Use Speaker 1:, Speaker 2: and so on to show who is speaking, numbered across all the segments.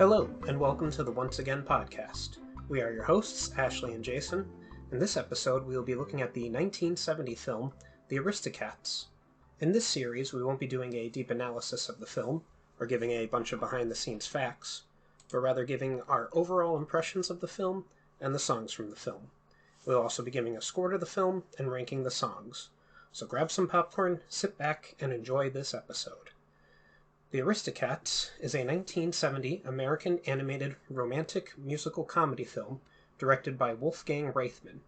Speaker 1: Hello, and welcome to the Once Again podcast. We are your hosts, Ashley and Jason. In this episode, we will be looking at the 1970 film, The Aristocats. In this series, we won't be doing a deep analysis of the film, or giving a bunch of behind-the-scenes facts, but rather giving our overall impressions of the film and the songs from the film. We'll also be giving a score to the film and ranking the songs. So grab some popcorn, sit back, and enjoy this episode. The Aristocats is a 1970 American animated romantic musical comedy film directed by Wolfgang Reithman.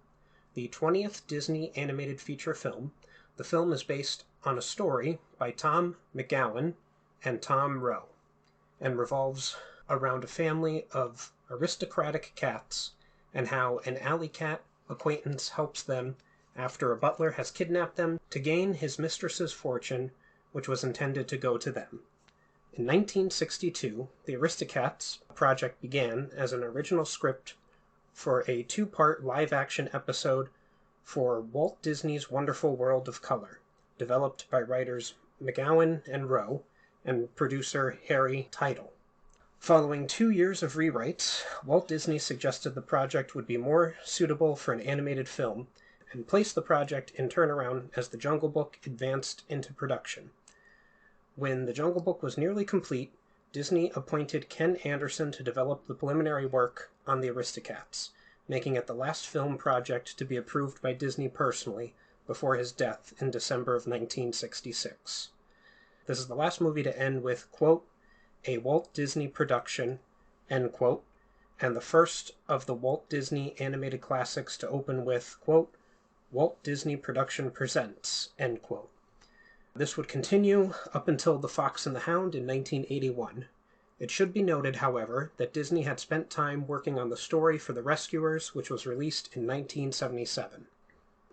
Speaker 1: The 20th Disney animated feature film, the film is based on a story by Tom McGowan and Tom Rowe, and revolves around a family of aristocratic cats and how an alley cat acquaintance helps them after a butler has kidnapped them to gain his mistress's fortune, which was intended to go to them. In 1962, the Aristocats project began as an original script for a two-part live-action episode for Walt Disney's Wonderful World of Color, developed by writers McGowan and Rowe and producer Harry Teitel. Following 2 years of rewrites, Walt Disney suggested the project would be more suitable for an animated film and placed the project in turnaround as The Jungle Book advanced into production. When The Jungle Book was nearly complete, Disney appointed Ken Anderson to develop the preliminary work on the Aristocats, making it the last film project to be approved by Disney personally before his death in December of 1966. This is the last movie to end with, quote, a Walt Disney production, end quote, and the first of the Walt Disney animated classics to open with, quote, Walt Disney Production Presents, end quote. This would continue up until The Fox and the Hound in 1981. It should be noted, however, that Disney had spent time working on the story for The Rescuers, which was released in 1977.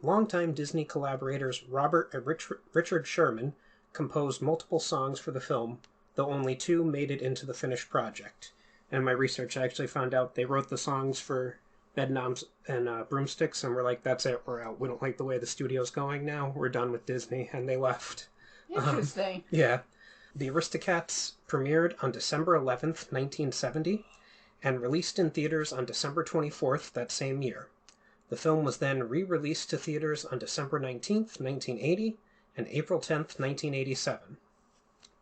Speaker 1: Longtime Disney collaborators Robert and Richard Sherman composed multiple songs for the film, though only two made it into the finished project. And in my research, I actually found out they wrote the songs for Bedknobs and Broomsticks, and we're like, that's it, we're out. We don't like the way the studio's going now. We're done with Disney, and they left.
Speaker 2: Interesting.
Speaker 1: Yeah. The Aristocats premiered on December 11th, 1970, and released in theaters on December 24th that same year. The film was then re-released to theaters on December 19th, 1980, and April 10th, 1987.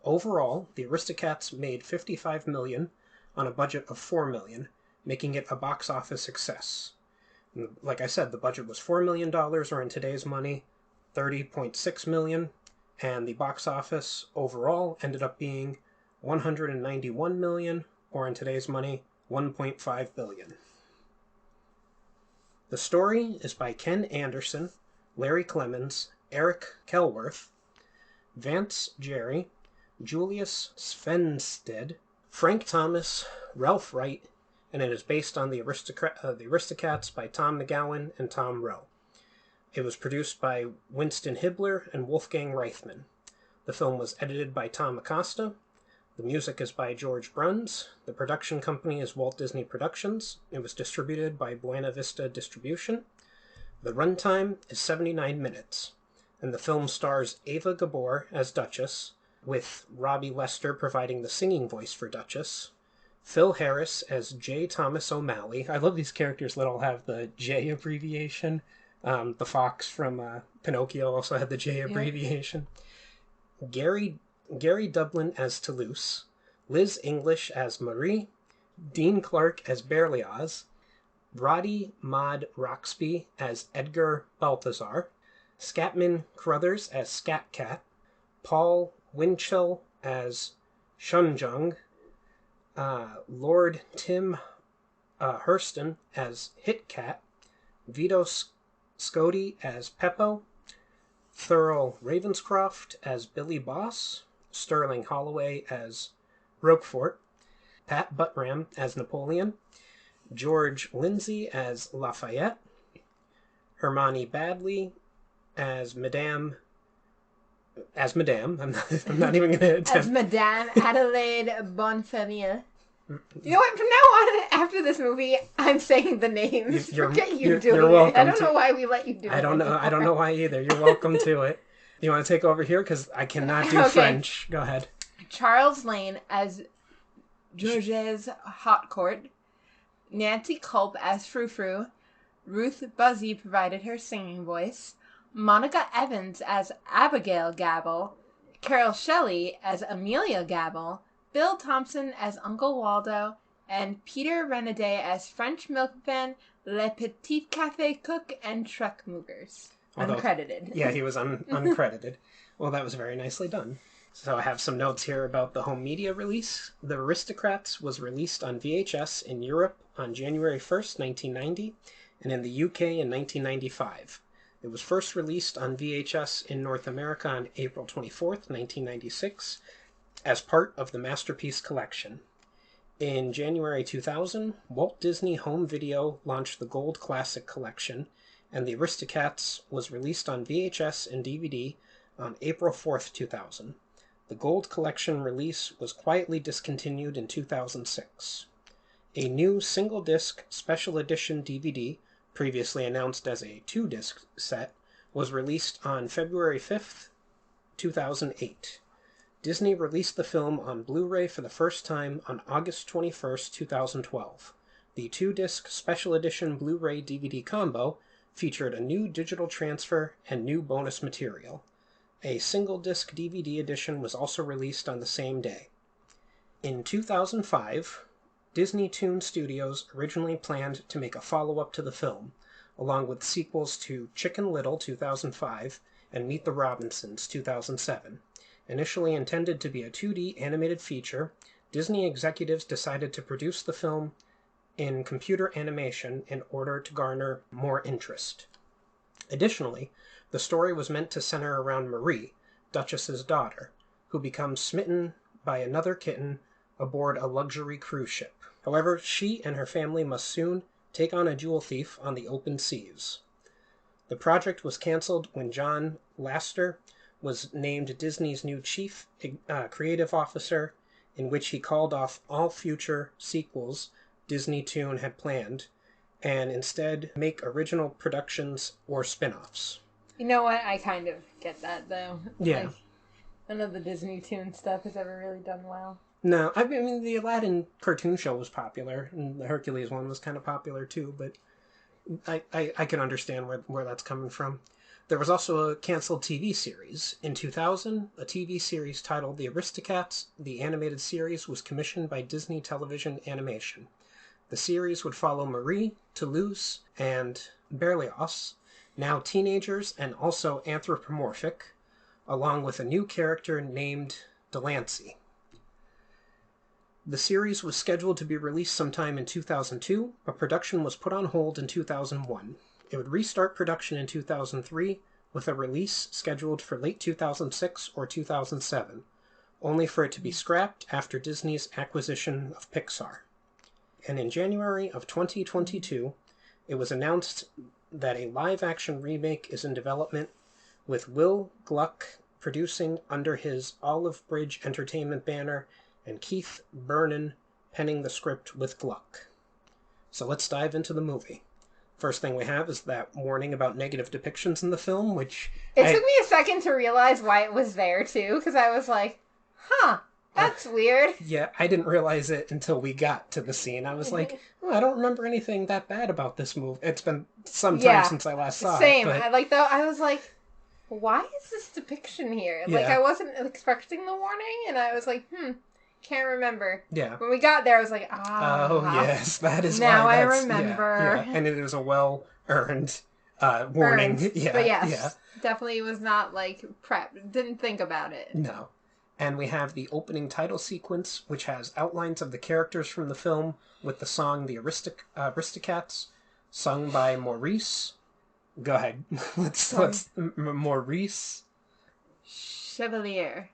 Speaker 1: Overall, The Aristocats made $55 million on a budget of $4 million, making it a box office success. Like I said, the budget was $4 million, or in today's money, $30.6 million, and the box office overall ended up being $191 million, or in today's money, $1.5 billion. The story is by Ken Anderson, Larry Clemens, Eric Kelworth, Vance Jerry, Julius Svenstead, Frank Thomas, Ralph Wright, and it is based on the Aristocats by Tom McGowan and Tom Rowe. It was produced by Winston Hibler and Wolfgang Reithman. The film was edited by Tom Acosta. The music is by George Bruns. The production company is Walt Disney Productions. It was distributed by Buena Vista Distribution. The runtime is 79 minutes, and the film stars Ava Gabor as Duchess, with Robbie Lester providing the singing voice for Duchess, Phil Harris as J. Thomas O'Malley. I love these characters that all have the J abbreviation. The fox from Pinocchio also had the J abbreviation. Yeah. Gary Dublin as Toulouse, Liz English as Marie, Dean Clark as Berlioz, Roddy Maud Roxby as Edgar Balthazar, Scatman Crothers as Scat Cat, Paul Winchell as Shunjung, Lord Tim Hurston as Hit Cat, Vito Scotty as Peppo, Thurl Ravenscroft as Billy Boss, Sterling Holloway as Roquefort, Pat Buttram as Napoleon, George Lindsay as Lafayette, Hermione Badley as Madame. I'm not even going to attempt.
Speaker 2: As Madame Adelaide Bonfamille. You know what? From now on, after this movie, I'm saying the names. Forget you doing it. I don't know why we let you do it.
Speaker 1: I don't know why either. You're welcome to it. You want to take over here? Because I cannot do French. Go ahead.
Speaker 2: Charles Lane as Georges Hotcourt, Nancy Culp as Frou Frou, Ruth Buzzy provided her singing voice, Monica Evans as Abigail Gabble, Carol Shelley as Amelia Gabble, Bill Thompson as Uncle Waldo, and Peter Renaday as French milkman, Le Petit Café cook, and truck movers. Uncredited.
Speaker 1: Yeah, he was uncredited. Well, that was very nicely done. So I have some notes here about the home media release. The Aristocats was released on VHS in Europe on January 1st, 1990, and in the UK in 1995. It was first released on VHS in North America on April 24th, 1996, as part of the Masterpiece Collection. In January 2000, Walt Disney Home Video launched the Gold Classic Collection, and the Aristocats was released on VHS and DVD on April 4th, 2000. The Gold Collection release was quietly discontinued in 2006. A new single-disc special edition DVD, previously announced as a 2-disc set, was released on February 5th, 2008. Disney released the film on Blu-ray for the first time on August 21st, 2012. The 2-disc special edition Blu-ray DVD combo featured a new digital transfer and new bonus material. A single-disc DVD edition was also released on the same day. In 2005, Disney Toon Studios originally planned to make a follow-up to the film, along with sequels to Chicken Little 2005 and Meet the Robinsons 2007. Initially intended to be a 2D animated feature, Disney executives decided to produce the film in computer animation in order to garner more interest. Additionally, the story was meant to center around Marie, Duchess's daughter, who becomes smitten by another kitten aboard a luxury cruise ship. However, she and her family must soon take on a jewel thief on the open seas. The project was canceled when John Lasseter was named Disney's new chief creative officer, in which he called off all future sequels Disney Toon had planned, and instead make original productions or spin-offs.
Speaker 2: You know what? I kind of get that, though.
Speaker 1: Yeah.
Speaker 2: None of the Disney Toon stuff has ever really done well.
Speaker 1: No, I mean, the Aladdin cartoon show was popular, and the Hercules one was kind of popular, too, but I can understand where that's coming from. There was also a canceled TV series. In 2000, a TV series titled The Aristocats, the animated series, was commissioned by Disney Television Animation. The series would follow Marie, Toulouse, and Berlioz, now teenagers and also anthropomorphic, along with a new character named Delancey. The series was scheduled to be released sometime in 2002, but production was put on hold in 2001. It would restart production in 2003, with a release scheduled for late 2006 or 2007, only for it to be scrapped after Disney's acquisition of Pixar. And in January of 2022, it was announced that a live-action remake is in development, with Will Gluck producing under his Olive Bridge Entertainment banner and Keith Bernan penning the script with Gluck. So let's dive into the movie. First thing we have is that warning about negative depictions in the film, which...
Speaker 2: It took me a second to realize why it was there, too, because I was like, that's weird.
Speaker 1: Yeah, I didn't realize it until we got to the scene. I was like, I don't remember anything that bad about this movie. It's been some time since I last saw it.
Speaker 2: Same. I was like, why is this depiction here?
Speaker 1: Yeah.
Speaker 2: Like, I wasn't expecting the warning, and I was like, can't remember.
Speaker 1: Yeah.
Speaker 2: When we got there, I was like,
Speaker 1: oh, yes, that is
Speaker 2: now
Speaker 1: why.
Speaker 2: I remember.
Speaker 1: Yeah. And it is a well-earned warning. Yeah,
Speaker 2: but yes, definitely was not, like, prepped. Didn't think about it.
Speaker 1: No. And we have the opening title sequence, which has outlines of the characters from the film with the song The Aristocats, sung by Maurice. Go ahead. Let's Maurice
Speaker 2: Chevalier.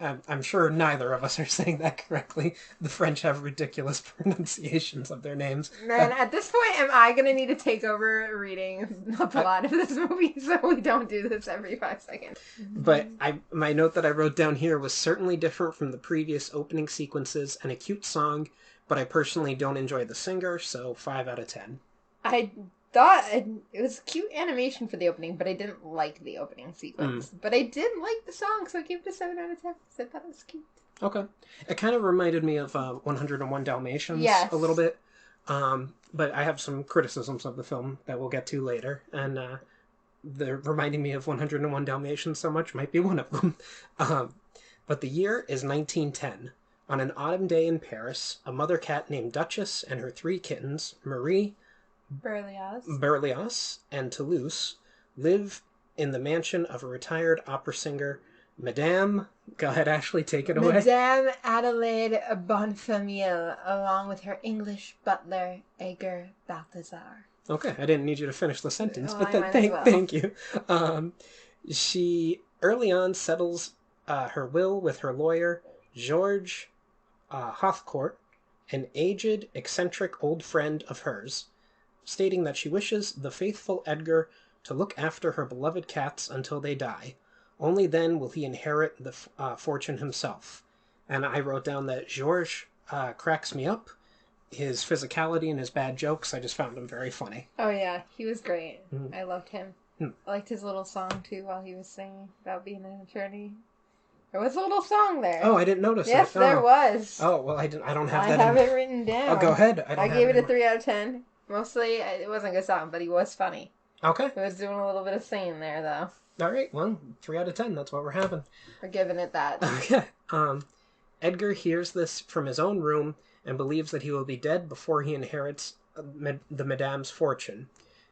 Speaker 1: I'm sure neither of us are saying that correctly. The French have ridiculous pronunciations of their names.
Speaker 2: Man, at this point, am I going to need to take over reading the plot of this movie so we don't do this every 5 seconds?
Speaker 1: But my note that I wrote down here was certainly different from the previous opening sequences and a cute song, but I personally don't enjoy the singer, so 5 out of 10.
Speaker 2: I thought it was cute animation for the opening, but I didn't like the opening sequence. But I did like the song, so I gave it a 7 out of 10. I thought it was cute.
Speaker 1: Okay. It kind of reminded me of 101 Dalmatians
Speaker 2: Yes.
Speaker 1: a little bit. But I have some criticisms of the film that we'll get to later. And the reminding me of 101 Dalmatians so much might be one of them. But the year is 1910. On an autumn day in Paris, a mother cat named Duchess and her 3 kittens, Marie, Berlioz, and Toulouse, live in the mansion of a retired opera singer, Madame... Go ahead, Ashley, take it away.
Speaker 2: Madame Adelaide Bonfamille, along with her English butler, Edgar Balthazar.
Speaker 1: Okay, I didn't need you to finish the sentence,
Speaker 2: Well,
Speaker 1: but thank you. She early on settles her will with her lawyer, Georges Hothcourt, an aged, eccentric old friend of hers, stating that she wishes the faithful Edgar to look after her beloved cats until they die. Only then will he inherit the fortune himself. And I wrote down that Georges cracks me up. His physicality and his bad jokes, I just found him very funny.
Speaker 2: Oh yeah, he was great.
Speaker 1: Mm.
Speaker 2: I loved him. I liked his little song too while he was singing about being an attorney. There was a little song there.
Speaker 1: Oh, I didn't notice it.
Speaker 2: Yes, there was.
Speaker 1: Oh, well, I don't have that.
Speaker 2: I have it written down.
Speaker 1: Oh, go ahead.
Speaker 2: I gave it a 3 out of 10. Mostly, it wasn't a good song, but he was funny.
Speaker 1: Okay.
Speaker 2: He was doing a little bit of singing there, though.
Speaker 1: All right, well, 3 out of 10. That's what we're having.
Speaker 2: We're giving it that.
Speaker 1: Okay. Edgar hears this from his own room and believes that he will be dead before he inherits the Madame's fortune.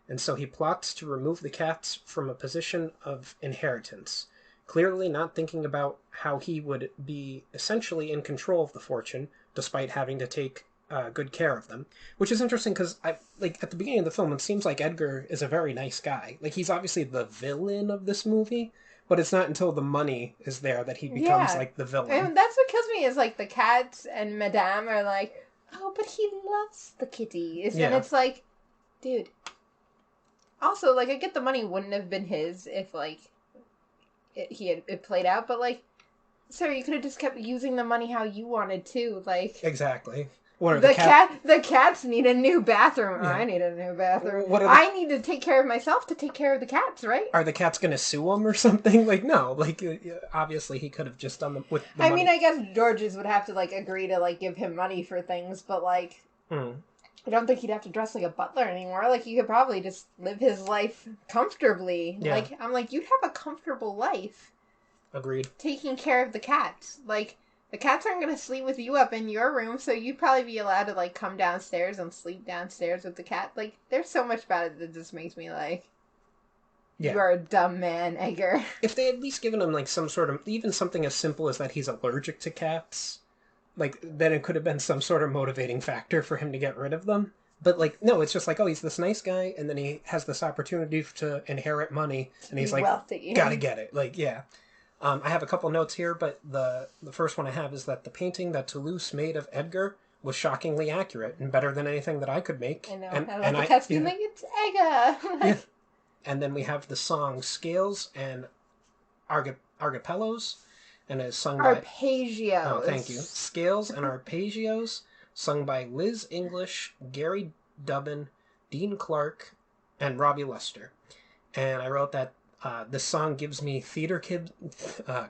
Speaker 1: And so he plots to remove the cats from a position of inheritance, clearly not thinking about how he would be essentially in control of the fortune, despite having to take good care of them. Which is interesting because, at the beginning of the film, it seems like Edgar is a very nice guy. Like, he's obviously the villain of this movie, but it's not until the money is there that he becomes, the villain.
Speaker 2: And that's what kills me is, the cats and Madame are like, oh, but he loves the kitties. Yeah. And it's like, dude. Also, I get the money wouldn't have been his if, it played out, but, sir, you could have just kept using the money how you wanted to,
Speaker 1: Exactly. What are
Speaker 2: the cats need a new bathroom. Yeah. I need a new bathroom. I need to take care of myself to take care of the cats, right?
Speaker 1: Are the cats going to sue him or something? No. Obviously he could have just done them with the money.
Speaker 2: I mean, I guess Georges would have to, agree to, give him money for things, but, I don't think he'd have to dress like a butler anymore. He could probably just live his life comfortably. Yeah. I'm you'd have a comfortable life.
Speaker 1: Agreed. Taking
Speaker 2: care of the cats. The cats aren't going to sleep with you up in your room, so you'd probably be allowed to, come downstairs and sleep downstairs with the cat. There's so much about it that just makes me yeah. You are a dumb man, Edgar.
Speaker 1: If they had at least given him, some sort of, even something as simple as that he's allergic to cats, then it could have been some sort of motivating factor for him to get rid of them. But, no, it's just oh, he's this nice guy, and then he has this opportunity to inherit money, and he's
Speaker 2: wealthy.
Speaker 1: Gotta get it. Yeah. I have a couple notes here, but the first one I have is that the painting that Toulouse made of Edgar was shockingly accurate and better than anything that I could make.
Speaker 2: I know. And the cats be it's Edgar!
Speaker 1: Yeah. And then we have the song Scales and Argapellos, and it's sung
Speaker 2: Arpeggios.
Speaker 1: Oh, thank you. Scales and Arpeggios, sung by Liz English, Gary Dubbin, Dean Clark, and Robbie Lester. And I wrote that this song gives me theater kid,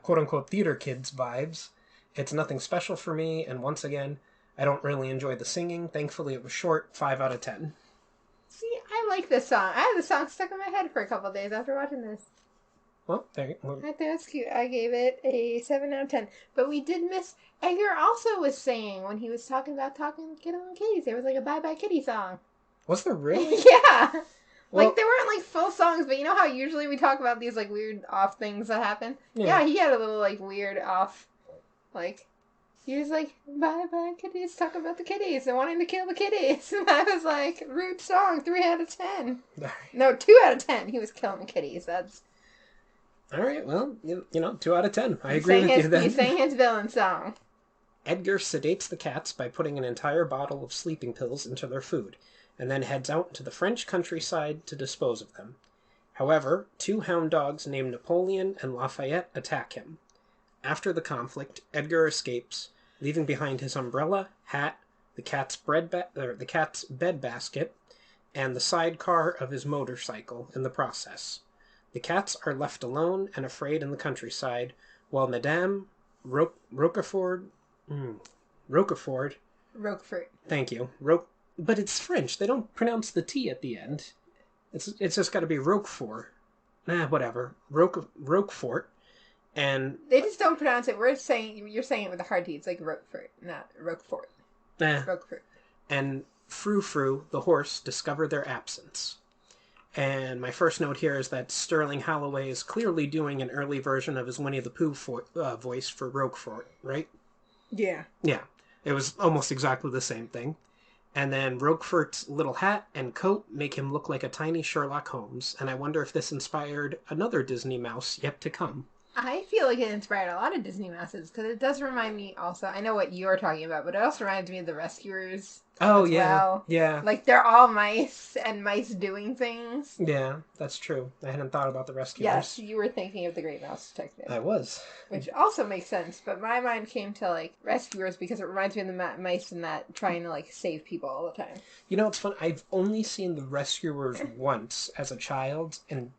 Speaker 1: quote-unquote theater kids vibes. It's nothing special for me, and once again, I don't really enjoy the singing. Thankfully, it was short, 5 out of 10.
Speaker 2: See, I like this song. I had the song stuck in my head for a couple of days after watching this.
Speaker 1: Well, there you go.
Speaker 2: I think that's cute. I gave it a 7 out of 10. But we did miss... Edgar also was singing when he was talking about talking to kitties. There was a bye-bye kitty song.
Speaker 1: Was there really?
Speaker 2: Yeah! Well, they weren't, full songs, but you know how usually we talk about these, weird off things that happen? Yeah, he had a little, weird off, he was bye-bye kitties, talk about the kitties, and wanting to kill the kitties. And I was rude song, 3 out of 10. No, 2 out of 10. He was killing the kitties. That's...
Speaker 1: All right, well, 2 out of 10. I agree with you then.
Speaker 2: He sang his villain song.
Speaker 1: Edgar sedates the cats by putting an entire bottle of sleeping pills into their food, and then heads out to the French countryside to dispose of them. However, 2 hound dogs named Napoleon and Lafayette attack him. After the conflict, Edgar escapes, leaving behind his umbrella, hat, the cat's bed basket, and the sidecar of his motorcycle in the process. The cats are left alone and afraid in the countryside, while Madame Roquefort. Roquefort.
Speaker 2: Roquefort.
Speaker 1: Thank you. But it's French. They don't pronounce the T at the end. It's just got to be Roquefort. Whatever. Roquefort. And
Speaker 2: they just don't pronounce it. You're saying it with a hard T. It's like Roquefort, not Roquefort. Roquefort.
Speaker 1: And Frou Frou, the horse, discover their absence. And my first note here is that Sterling Holloway is clearly doing an early version of his Winnie the Pooh voice for Roquefort, right?
Speaker 2: Yeah.
Speaker 1: Yeah. It was almost exactly the same thing. And then Roquefort's little hat and coat make him look like a tiny Sherlock Holmes. And I wonder if this inspired another Disney mouse yet to come.
Speaker 2: I feel like it inspired a lot of Disney mouses, because it does remind me also, I know what you're talking about, but it also reminds me of the Rescuers.
Speaker 1: Oh,
Speaker 2: as
Speaker 1: yeah.
Speaker 2: Well.
Speaker 1: Yeah.
Speaker 2: Like, they're all mice, and mice doing things.
Speaker 1: Yeah, that's true. I hadn't thought about the Rescuers.
Speaker 2: Yes, you were thinking of the Great Mouse Detective.
Speaker 1: I was.
Speaker 2: Which also makes sense, but my mind came to, like, Rescuers because it reminds me of the mice in that trying to, like, save people all the time.
Speaker 1: You know, it's fun. I've only seen the Rescuers once as a child and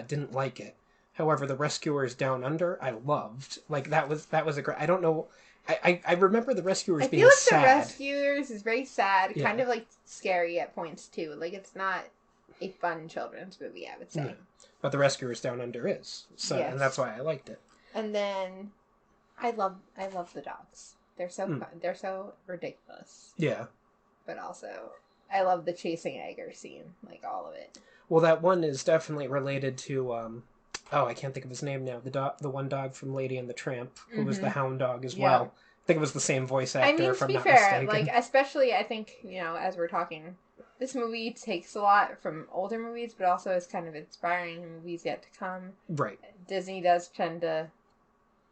Speaker 1: didn't like it. However, the Rescuers Down Under, I loved. Like, that was a great... I don't know... I remember the Rescuers being sad.
Speaker 2: I feel like the Rescuers is very sad,
Speaker 1: yeah.
Speaker 2: kind of, like, scary at points, too. Like, it's not a fun children's movie, I would say.
Speaker 1: No. But the Rescuers Down Under is. So, yes. And that's why I liked it.
Speaker 2: And then, I love the dogs. They're so fun. They're so ridiculous.
Speaker 1: Yeah.
Speaker 2: But also, I love the chasing Edgar scene. Like, all of it.
Speaker 1: Well, that one is definitely related to... I can't think of his name now. The one dog from Lady and the Tramp, who was the hound dog as well. I think it was the same voice actor, if I'm not mistaken.
Speaker 2: Like, especially, I think, as we're talking, this movie takes a lot from older movies, but also is kind of inspiring movies yet to come.
Speaker 1: Right.
Speaker 2: Disney does tend to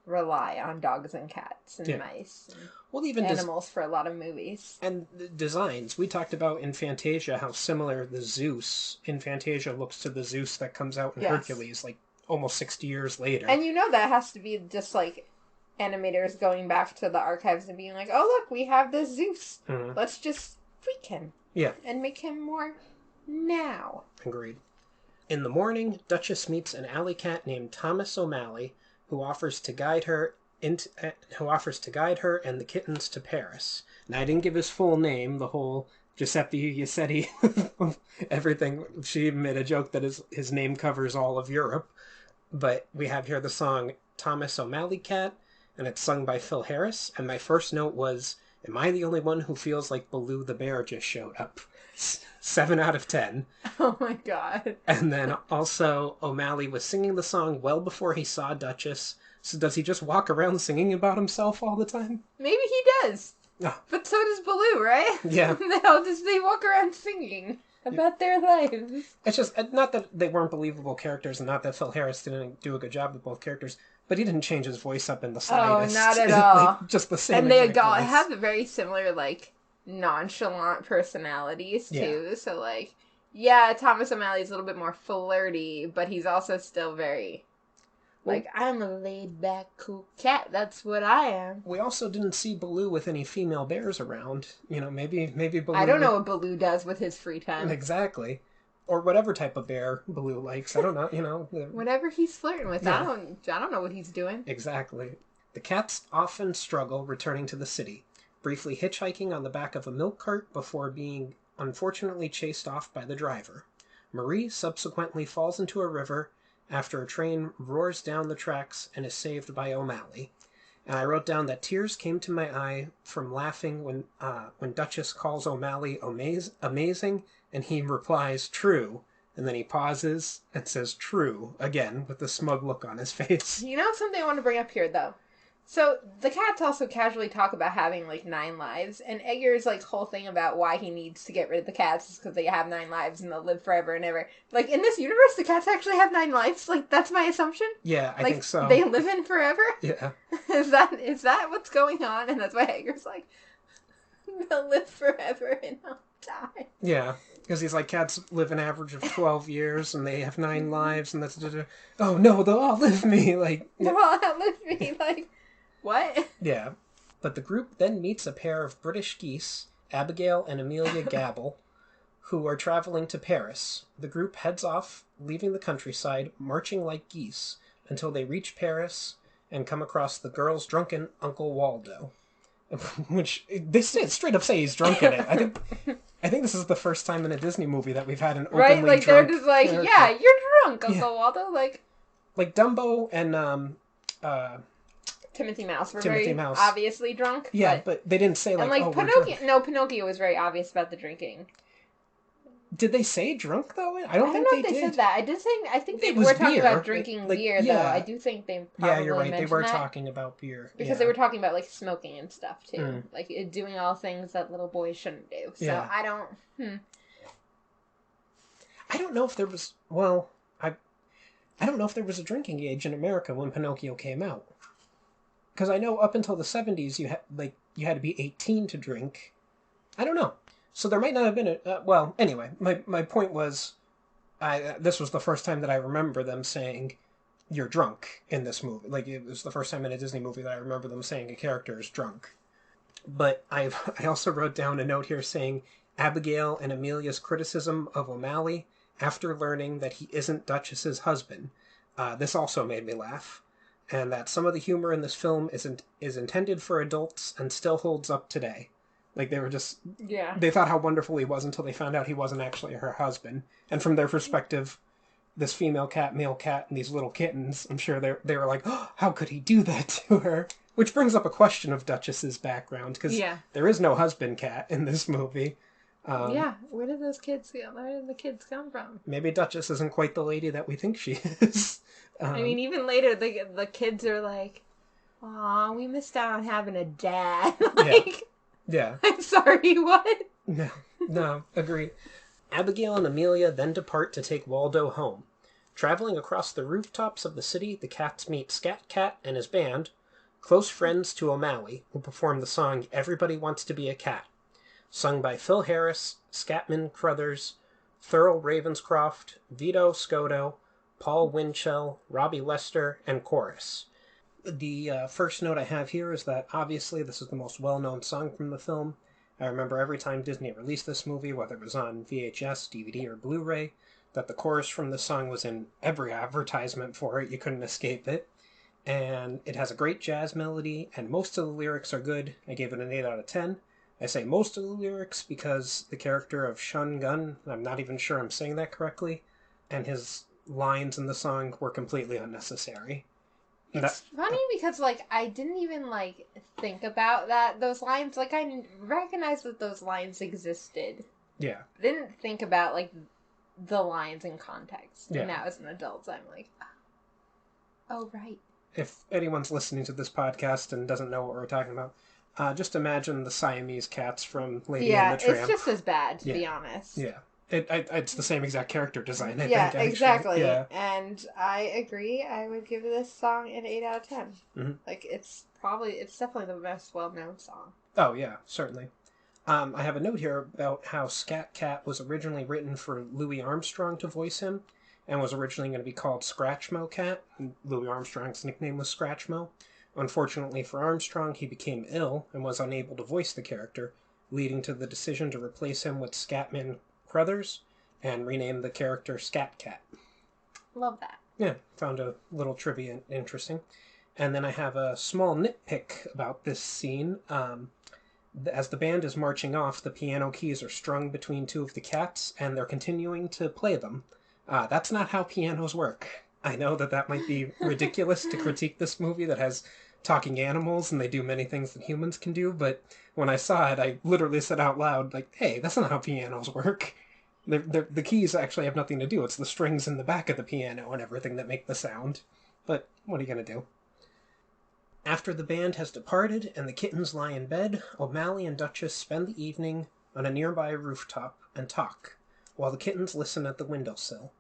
Speaker 2: rely on dogs and cats and mice and even animals for a lot of movies.
Speaker 1: And the designs. We talked about in Fantasia how similar the Zeus in Fantasia looks to the Zeus that comes out in Hercules, like, almost 60 years later.
Speaker 2: And that has to be just, like, animators going back to the archives and being like, oh, look, we have this Zeus. Mm-hmm. Let's just freak him.
Speaker 1: Yeah.
Speaker 2: And make him more now.
Speaker 1: Agreed. In the morning, Duchess meets an alley cat named Thomas O'Malley, who offers to guide her and the kittens to Paris. Now, I didn't give his full name, the whole Giuseppe Yassetti everything. She made a joke that his name covers all of Europe. But we have here the song Thomas O'Malley Cat, and it's sung by Phil Harris. And my first note was, am I the only one who feels like Baloo the bear just showed up? 7 out of 10.
Speaker 2: Oh my god.
Speaker 1: And then also, O'Malley was singing the song well before he saw Duchess. So does he just walk around singing about himself all the time?
Speaker 2: Maybe he does. Oh. But so does Baloo, right?
Speaker 1: Yeah.
Speaker 2: They walk around singing about their lives.
Speaker 1: It's just, not that they weren't believable characters, and not that Phil Harris didn't do a good job with both characters, but he didn't change his voice up in the slightest.
Speaker 2: Oh, not at all.
Speaker 1: Like, just the same.
Speaker 2: And they all have a very similar, like, nonchalant personalities, too. Yeah. So, like, Thomas O'Malley's a little bit more flirty, but he's also still very... Like, I'm a laid-back, cool cat. That's what I am.
Speaker 1: We also didn't see Baloo with any female bears around. Maybe Baloo...
Speaker 2: I don't know what Baloo does with his free time.
Speaker 1: Exactly. Or whatever type of bear Baloo likes. I don't know,
Speaker 2: Whatever he's flirting with. Yeah. I don't know what he's doing.
Speaker 1: Exactly. The cats often struggle returning to the city, briefly hitchhiking on the back of a milk cart before being unfortunately chased off by the driver. Marie subsequently falls into a river after a train roars down the tracks and is saved by O'Malley. And I wrote down that tears came to my eye from laughing when Duchess calls O'Malley amazing, and he replies, true. And then he pauses and says, true, again, with a smug look on his face.
Speaker 2: You know something I want to bring up here, though? So, the cats also casually talk about having, like, 9 lives, and Edgar's, like, whole thing about why he needs to get rid of the cats is because they have 9 lives and they'll live forever and ever. Like, in this universe, the cats actually have 9 lives? Like, that's my assumption?
Speaker 1: Yeah, I think so.
Speaker 2: They live in forever?
Speaker 1: Yeah.
Speaker 2: Is that what's going on? And that's why Edgar's like, they'll live forever and I'll die.
Speaker 1: Yeah. Because he's like, cats live an average of 12 years, and they have 9 lives, and that's... Oh, no, they'll outlive me, like...
Speaker 2: They'll outlive me, like... What?
Speaker 1: Yeah. But the group then meets a pair of British geese, Abigail and Amelia Gabble, who are traveling to Paris. The group heads off, leaving the countryside, marching like geese, until they reach Paris, and come across the girl's drunken Uncle Waldo. Which, they straight up say he's drunk in it. I think this is the first time in a Disney movie that we've had an openly
Speaker 2: right? Like,
Speaker 1: drunk
Speaker 2: they're just like,
Speaker 1: character.
Speaker 2: yeah, you're drunk, Uncle Waldo.
Speaker 1: Like Dumbo and,
Speaker 2: Timothy Mouse were
Speaker 1: Timothy
Speaker 2: very
Speaker 1: Mouse.
Speaker 2: obviously drunk.
Speaker 1: Yeah, but they didn't say, like, oh,
Speaker 2: Pinocchio...
Speaker 1: we're drunk.
Speaker 2: No, Pinocchio was very obvious about the drinking.
Speaker 1: Did they say drunk, though? I
Speaker 2: don't
Speaker 1: think
Speaker 2: know if they
Speaker 1: did.
Speaker 2: said that. I think they
Speaker 1: It
Speaker 2: were
Speaker 1: was
Speaker 2: talking
Speaker 1: beer.
Speaker 2: about drinking beer, though. I do think they probably
Speaker 1: Yeah, you're right. They were
Speaker 2: that.
Speaker 1: talking about beer.
Speaker 2: Because they were talking about, like, smoking and stuff, too. Like, doing all things that little boys shouldn't do. So, I don't...
Speaker 1: I don't know if there was... Well, I don't know if there was a drinking age in America when Pinocchio came out. Because I know up until the 70s, you had to be 18 to drink. I don't know. So there might not have been a... well, anyway, my point was... this was the first time that I remember them saying, you're drunk in this movie. Like, it was the first time in a Disney movie that I remember them saying a character is drunk. But I also wrote down a note here saying, Abigail and Amelia's criticism of O'Malley after learning that he isn't Duchess's husband. This also made me laugh. And that some of the humor in this film is intended for adults and still holds up today. Like, they were just...
Speaker 2: Yeah.
Speaker 1: They thought how wonderful he was until they found out he wasn't actually her husband. And from their perspective, this female cat, male cat, and these little kittens, I'm sure they were like, oh, how could he do that to her? Which brings up a question of Duchess's background, because there is no husband cat in this movie.
Speaker 2: Where did those kids go? Where did the kids come from?
Speaker 1: Maybe Duchess isn't quite the lady that we think she is.
Speaker 2: I mean, even later, the kids are like, aw, we missed out on having a dad.
Speaker 1: Yeah.
Speaker 2: I'm sorry, what?
Speaker 1: No, agreed. Abigail and Amelia then depart to take Waldo home. Traveling across the rooftops of the city, the cats meet Scat Cat and his band, close friends to O'Malley, who perform the song Everybody Wants to Be a Cat, sung by Phil Harris, Scatman Crothers, Thurl Ravenscroft, Vito Scoto, Paul Winchell, Robbie Lester, and chorus. The first note I have here is that obviously this is the most well-known song from the film. I remember every time Disney released this movie, whether it was on VHS, DVD, or Blu-ray, that the chorus from the song was in every advertisement for it. You couldn't escape it. And it has a great jazz melody, and most of the lyrics are good. I gave it an 8 out of 10. I say most of the lyrics because the character of Shun Gun, I'm not even sure I'm saying that correctly, and his lines in the song were completely unnecessary.
Speaker 2: It's funny because, I didn't even, think about those lines. I recognized that those lines existed.
Speaker 1: Yeah.
Speaker 2: I didn't think about, the lines in context.
Speaker 1: Yeah.
Speaker 2: And now as an adult, I'm like, oh, right.
Speaker 1: If anyone's listening to this podcast and doesn't know what we're talking about, just imagine the Siamese cats from Lady and the Tramp.
Speaker 2: Yeah, it's just as bad, to be honest.
Speaker 1: Yeah. It's the same exact character design, I think,
Speaker 2: actually. Exactly.
Speaker 1: Yeah.
Speaker 2: And I agree. I would give this song an 8 out of 10.
Speaker 1: Mm-hmm.
Speaker 2: It's definitely the most well-known song.
Speaker 1: Oh, yeah, certainly. I have a note here about how Scat Cat was originally written for Louis Armstrong to voice him, and was originally going to be called Scratchmo Cat. Louis Armstrong's nickname was Scratchmo. Unfortunately for Armstrong, he became ill and was unable to voice the character, leading to the decision to replace him with Scatman Crothers and rename the character Scat Cat.
Speaker 2: Love that.
Speaker 1: Yeah, found a little trivia interesting. And then I have a small nitpick about this scene. As the band is marching off, the piano keys are strung between two of the cats, and they're continuing to play them. That's not how pianos work. I know that might be ridiculous to critique this movie that has talking animals and they do many things that humans can do, but when I saw it, I literally said out loud, hey, that's not how pianos work. The keys actually have nothing to do. It's the strings in the back of the piano and everything that make the sound. But what are you going to do? After the band has departed and the kittens lie in bed, O'Malley and Duchess spend the evening on a nearby rooftop and talk, while the kittens listen at the windowsill.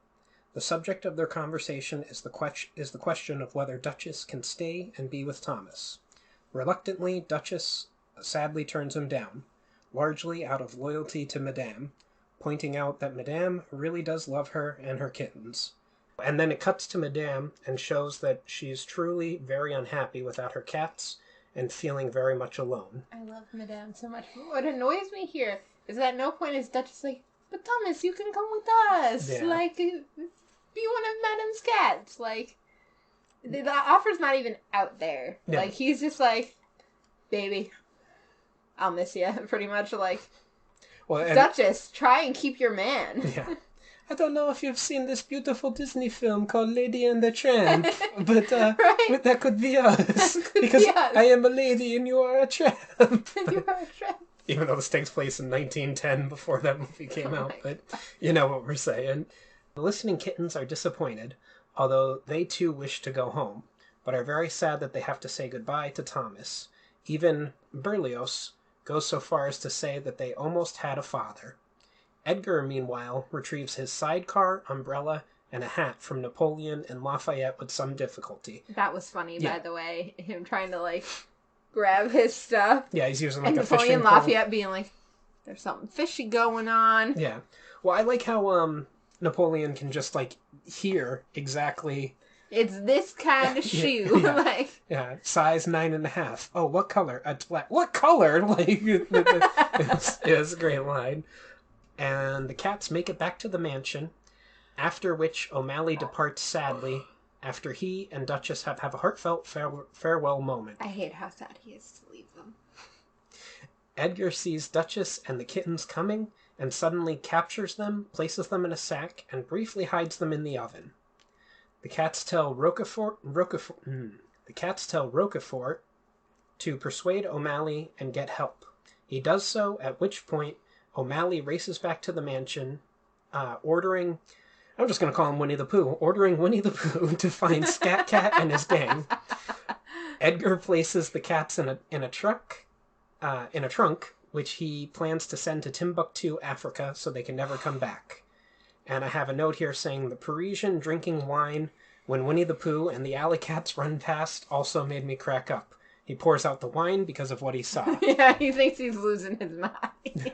Speaker 1: The subject of their conversation is the question of whether Duchess can stay and be with Thomas. Reluctantly, Duchess sadly turns him down, largely out of loyalty to Madame, pointing out that Madame really does love her and her kittens. And then it cuts to Madame and shows that she's truly very unhappy without her cats and feeling very much alone.
Speaker 2: I love Madame so much. What annoys me here is that at no point is Duchess like, but Thomas, you can come with us.
Speaker 1: Yeah.
Speaker 2: Be one of Madame's cats. The offer's not even out there.
Speaker 1: Yeah.
Speaker 2: Like, he's just like, baby, I'll miss you. Pretty much like, Duchess, try and keep your man.
Speaker 1: Yeah. I don't know if you've seen this beautiful Disney film called Lady and the Tramp, but
Speaker 2: right?
Speaker 1: that could be us. Because I am a lady and you are a tramp.
Speaker 2: You are a tramp.
Speaker 1: Even though this takes place in 1910 before that movie came out, but you know what we're saying. The listening kittens are disappointed, although they too wish to go home, but are very sad that they have to say goodbye to Thomas. Even Berlioz goes so far as to say that they almost had a father. Edgar, meanwhile, retrieves his sidecar, umbrella, and a hat from Napoleon and Lafayette with some difficulty.
Speaker 2: That was funny, by the way. Him trying to, like, grab his stuff.
Speaker 1: Yeah, he's using, like,
Speaker 2: and
Speaker 1: a fishing
Speaker 2: Napoleon
Speaker 1: pole.
Speaker 2: Lafayette being like, there's something fishy going on.
Speaker 1: Yeah. Well, I like how Napoleon can just, like, hear exactly...
Speaker 2: It's this kind of shoe.
Speaker 1: Yeah.
Speaker 2: Like,
Speaker 1: yeah, size 9.5. Oh, what color? It's black. What color? Like, it was a great line. And the cats make it back to the mansion, after which O'Malley departs sadly, after he and Duchess have a heartfelt farewell moment.
Speaker 2: I hate how sad he is to leave them.
Speaker 1: Edgar sees Duchess and the kittens coming, and suddenly captures them, places them in a sack, and briefly hides them in the oven. The cats tell Roquefort to persuade O'Malley and get help. He does so, at which point O'Malley races back to the mansion, ordering... I'm just going to call him Winnie the Pooh. Ordering Winnie the Pooh to find Scat Cat and his gang. Edgar places the cats in a trunk, which he plans to send to Timbuktu, Africa, so they can never come back. And I have a note here saying the Parisian drinking wine when Winnie the Pooh and the alley cats run past also made me crack up. He pours out the wine because of what he saw.
Speaker 2: Yeah, he thinks he's losing his mind.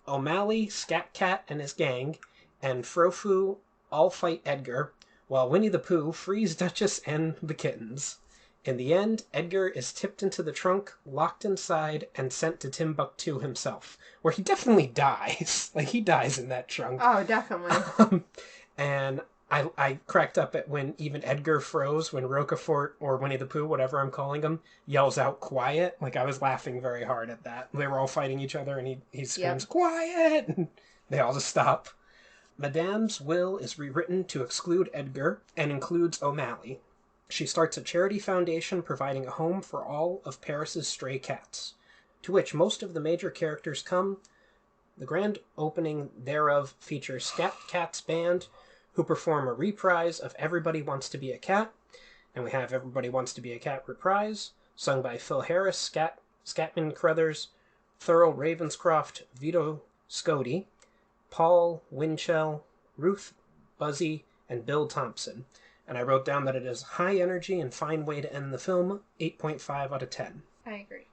Speaker 1: O'Malley, Scat Cat, and his gang, and Frofu all fight Edgar, while Winnie the Pooh frees Duchess and the kittens. In the end, Edgar is tipped into the trunk, locked inside, and sent to Timbuktu himself, where he definitely dies. Like, he dies in that trunk.
Speaker 2: Oh, definitely.
Speaker 1: And I cracked up at when even Edgar froze when Roquefort, or Winnie the Pooh, whatever I'm calling him, yells out, "Quiet!" Like, I was laughing very hard at that. They were all fighting each other, and he screams, "Quiet!" And they all just stop. Madame's will is rewritten to exclude Edgar, and includes O'Malley. She starts a charity foundation providing a home for all of Paris's stray cats, to which most of the major characters come. The grand opening thereof features Scat Cat's band, who perform a reprise of Everybody Wants to Be a Cat, and we have Everybody Wants to Be a Cat reprise, sung by Phil Harris, Scatman Crothers, Thurl Ravenscroft, Vito Scoti, Paul Winchell, Ruth Buzzy, and Bill Thompson. And I wrote down that it is high energy and fine way to end the film, 8.5 out of 10.
Speaker 2: I agree.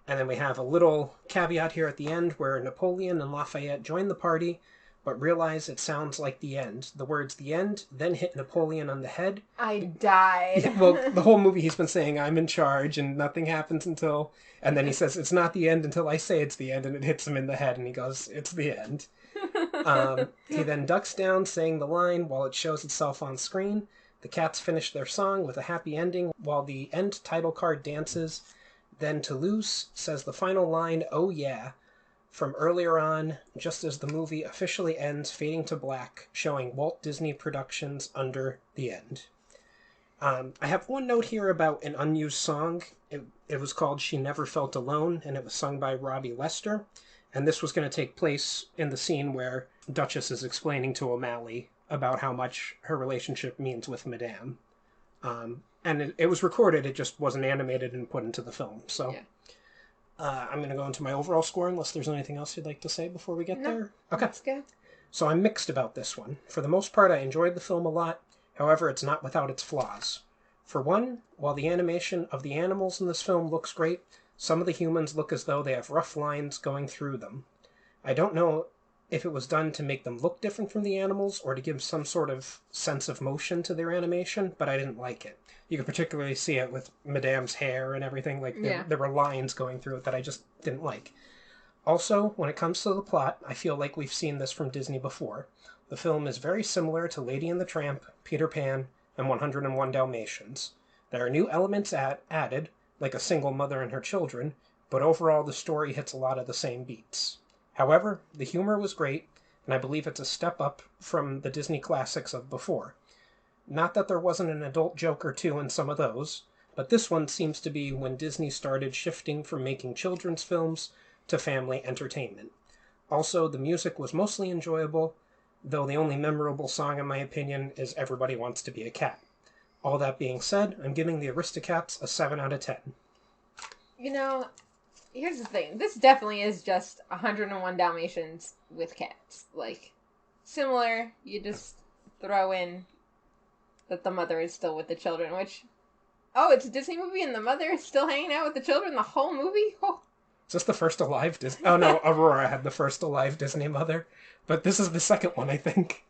Speaker 1: And then we have a little caveat here at the end where Napoleon and Lafayette join the party, but realize it sounds like the end. The words "the end" then hit Napoleon on the head.
Speaker 2: I died.
Speaker 1: Well, the whole movie he's been saying, "I'm in charge," and nothing happens until... And then he says, "It's not the end until I say it's the end," and it hits him in the head, and he goes, "It's the end." He then ducks down, saying the line while it shows itself on screen. The cats finish their song with a happy ending, while the end title card dances. Then Toulouse says the final line, "Oh yeah," from earlier on, just as the movie officially ends, fading to black, showing Walt Disney Productions under the end. I have one note here about an unused song. It was called "She Never Felt Alone," and it was sung by Robbie Lester. And this was going to take place in the scene where Duchess is explaining to O'Malley about how much her relationship means with Madame. And it was recorded, it just wasn't animated and put into the film. So I'm going to go into my overall score unless there's anything else you'd like to say before we get there. Okay.
Speaker 2: That's good.
Speaker 1: So I'm mixed about this one. For the most part, I enjoyed the film a lot. However, it's not without its flaws. For one, while the animation of the animals in this film looks great, some of the humans look as though they have rough lines going through them. I don't know if it was done to make them look different from the animals or to give some sort of sense of motion to their animation, but I didn't like it. You could particularly see it with Madame's hair and everything. Like there were lines going through it that I just didn't like. Also, when it comes to the plot, I feel like we've seen this from Disney before. The film is very similar to Lady and the Tramp, Peter Pan, and 101 Dalmatians. There are new elements added, like a single mother and her children, but overall the story hits a lot of the same beats. However, the humor was great, and I believe it's a step up from the Disney classics of before. Not that there wasn't an adult joke or two in some of those, but this one seems to be when Disney started shifting from making children's films to family entertainment. Also, the music was mostly enjoyable, though the only memorable song, in my opinion, is Everybody Wants to Be a Cat. All that being said, I'm giving the Aristocats a 7 out of 10.
Speaker 2: You know, here's the thing. This definitely is just 101 Dalmatians with cats. Like, similar, you just throw in that the mother is still with the children, which... Oh, it's a Disney movie and the mother is still hanging out with the children the whole movie? Oh.
Speaker 1: Is this the first alive Disney... Oh, no, Aurora had the first alive Disney mother. But this is the second one, I think.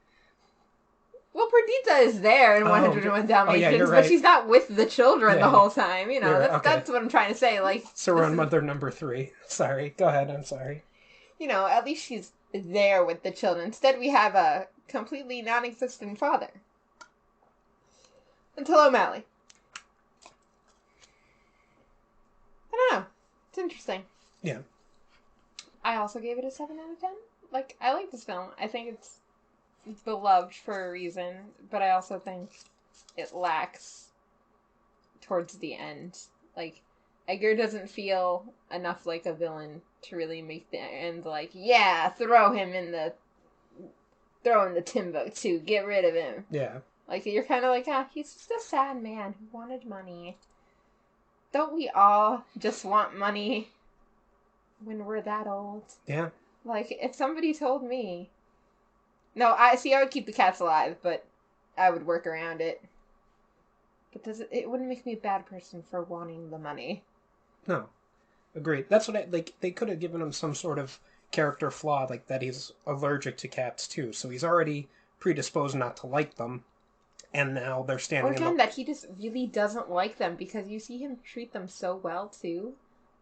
Speaker 2: Well, Perdita is there in 101 Dalmatians,
Speaker 1: yeah, you're right.
Speaker 2: but she's not with the children the whole time. You know, that's what I'm trying to say. Like,
Speaker 1: so we're on mother number 3. Sorry. Go ahead, I'm sorry.
Speaker 2: You know, at least she's there with the children. Instead, we have a completely non-existent father. Until O'Malley. I don't know. It's interesting.
Speaker 1: Yeah.
Speaker 2: I also gave it a 7 out of 10. Like, I like this film. I think it's beloved for a reason, but I also think it lacks towards the end. Like, Edgar doesn't feel enough like a villain to really make the end like, yeah, throw him in the Timbuktu, get rid of him.
Speaker 1: Yeah.
Speaker 2: Like, you're kind of like, he's just a sad man who wanted money. Don't we all just want money when we're that old?
Speaker 1: Yeah.
Speaker 2: Like, if somebody told me... No, I would keep the cats alive, but I would work around it. But it wouldn't make me a bad person for wanting the money.
Speaker 1: No. Agreed. That's what they could have given him some sort of character flaw, like that he's allergic to cats too, so he's already predisposed not to like them. And now they're standing... Or
Speaker 2: again, that he just really doesn't like them, because you see him treat them so well, too.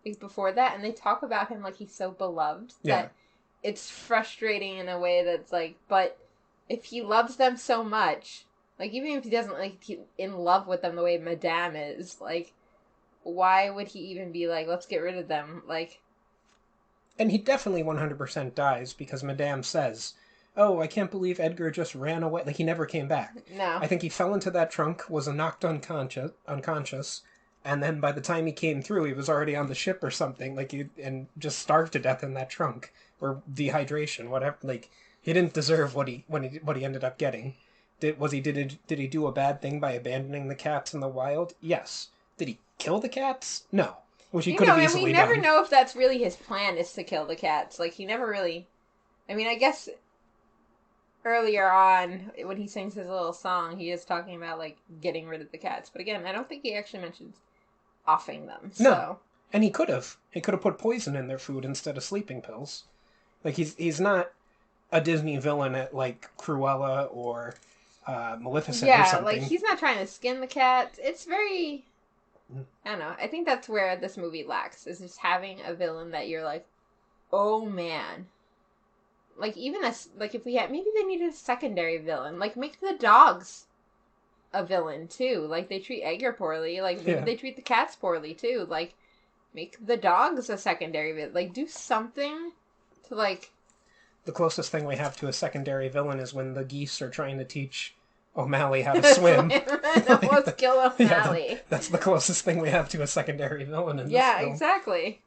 Speaker 2: Like, before that, and they talk about him like he's so beloved, that it's frustrating in a way that's like, but if he loves them so much, like, even if he doesn't, like, he's in love with them the way Madame is, like, why would he even be like, let's get rid of them? Like...
Speaker 1: And he definitely 100% dies, because Madame says... Oh, I can't believe Edgar just ran away. Like, he never came back.
Speaker 2: No.
Speaker 1: I think he fell into that trunk, was knocked unconscious, and then by the time he came through, he was already on the ship or something, and just starved to death in that trunk. Or dehydration, whatever. Like, he didn't deserve what he ended up getting. Did he do a bad thing by abandoning the cats in the wild? Yes. Did he kill the cats? No. Which he could have easily done.
Speaker 2: We never know if that's really his plan, is to kill the cats. Like, he never really... I mean, I guess... Earlier on, when he sings his little song, he is talking about, like, getting rid of the cats. But again, I don't think he actually mentions offing them. So.
Speaker 1: No. And he could have. He could have put poison in their food instead of sleeping pills. Like, he's not a Disney villain at, like, Cruella or Maleficent or something.
Speaker 2: Yeah, like, he's not trying to skin the cats. It's very... I don't know. I think that's where this movie lacks, is just having a villain that you're like, oh, man... Like, even if we had, maybe they needed a secondary villain. Like, make the dogs a villain, too. Like, they treat Edgar poorly. Like, maybe they treat the cats poorly, too. Like, make the dogs a secondary villain. Like, do something to, like...
Speaker 1: The closest thing we have to a secondary villain is when the geese are trying to teach O'Malley how to swim.
Speaker 2: Let's kill O'Malley.
Speaker 1: That's the closest thing we have to a secondary villain in this film.
Speaker 2: Yeah, exactly.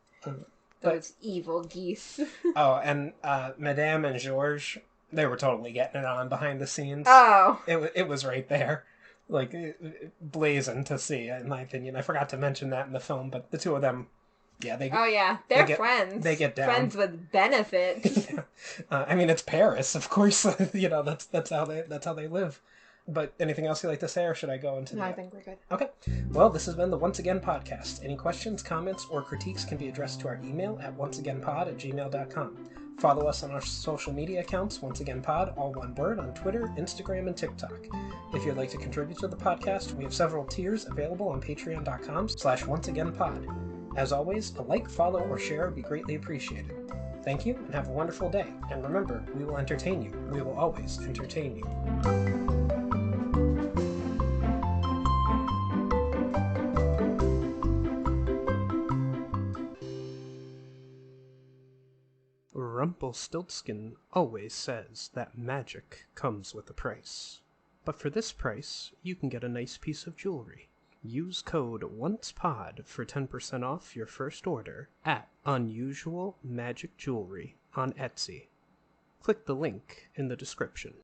Speaker 2: Those evil geese.
Speaker 1: Oh, and Madame and Georges, they were totally getting it on behind the scenes.
Speaker 2: Oh.
Speaker 1: It was right there. Like, blazing to see, in my opinion. I forgot to mention that in the film, but the two of them, yeah,
Speaker 2: they're friends.
Speaker 1: They get down.
Speaker 2: Friends with benefits.
Speaker 1: I mean, it's Paris, of course. That's how they live. But anything else you'd like to say, or should I go into
Speaker 2: No, I think we're good.
Speaker 1: Okay. Well, this has been the Once Again Podcast. Any questions, comments, or critiques can be addressed to our email at onceagainpod@gmail.com. Follow us on our social media accounts, Once Again Pod, all one word, on Twitter, Instagram, and TikTok. If you'd like to contribute to the podcast, we have several tiers available on patreon.com/onceagainpod. As always, a like, follow, or share would be greatly appreciated. Thank you, and have a wonderful day. And remember, we will entertain you. We will always entertain you. Rumpelstiltskin always says that magic comes with a price. But for this price, you can get a nice piece of jewelry. Use code ONCEPOD for 10% off your first order at Unusual Magic Jewelry on Etsy. Click the link in the description.